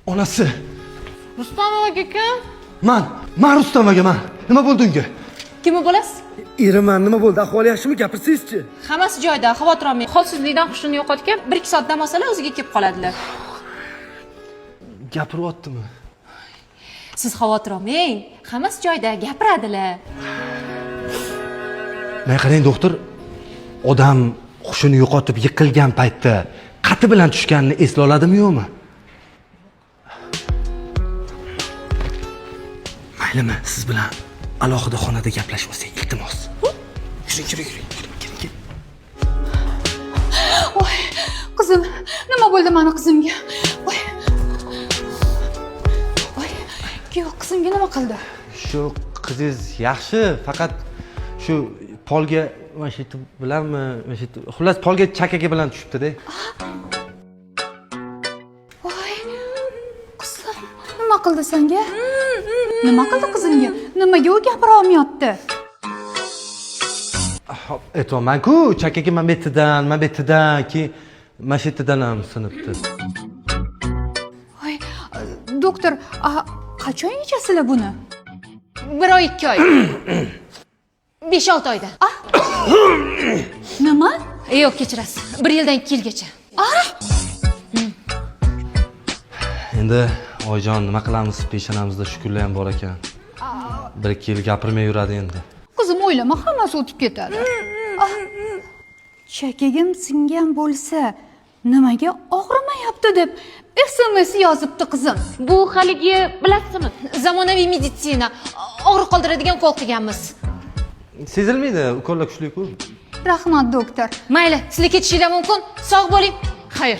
Onasi. Rustam aka kim? Man Rustam akaman. Nima bo'ldi unga? Kimi bo'lasiz? Eriman, nima bo'ldi? Ahvoli yaxshimi? Gapirsangizchi. Hammasi joyida, xavotir olmang. Holsizlikdan hushini yo'qotgan 1-2 soat dam olsalar o'ziga kelib qoladilar. Gapiryaptimi? Siz xavotir olmang. Hammasi joyida, gapiradilar. Men qarang doktor, odam hushini yo'qotib yiqilgan paytda qati bilan tushganini esla oladimi yo'qmi? Maylimi, siz bilan alohida xonada gaplashib olsak, iltimos. Yuring. Voy, qizim, nima bo'ldi meni qizimga? Voy. Voy, kuyov qizimga nima qildi? Shu qizingiz yaxshi, faqat shu polga mana shu bilanmi, mana shu xullas polga chakaga bilan tushibdi-da. Voy, qizim, nima qildi senga? Nima qildi qizimga? Nimaga u gapira olmayapti? Aytayman-ku, chakaga mana bu yerdan, keyin mana shu yerdan ham sinibdi. Voy, doktor, qachon yechasizlar buni? 1 oy 2 oy. 5-6 oyda. Nima? Yo'q, kechirasiz. 1 yildan 2 yilgacha. Endi oyijon, nima qilamiz? Peshonamizda shukurlar ham bor ekan. 1-2 yil gapirmay yuradi endi. Qizim, o'ylama, hammasi o'tib ketadi. Chakagim singan bo'lsa, nimaga og'rimayapti deb SMS yozibdi qizim. Bu haligi, bilasizmi? Zamonaviy meditsina. Og'riq qoldiradigan qo'l qilganmiz. Sezilmaydi, ukollar kuchli-ku. Rahmat, doktor. Mayli, sizlar ketishinglar mumkin. Sog' bo'ling. Xayr.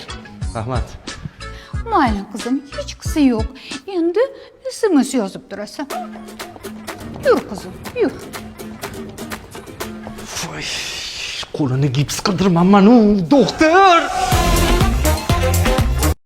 Rahmat. Mayli qizim, hech qisi yo'q. Endi SMS yozib turasan. Yur qizim, yur. Voy, qo'lini gips qildirmanman-u, doktor.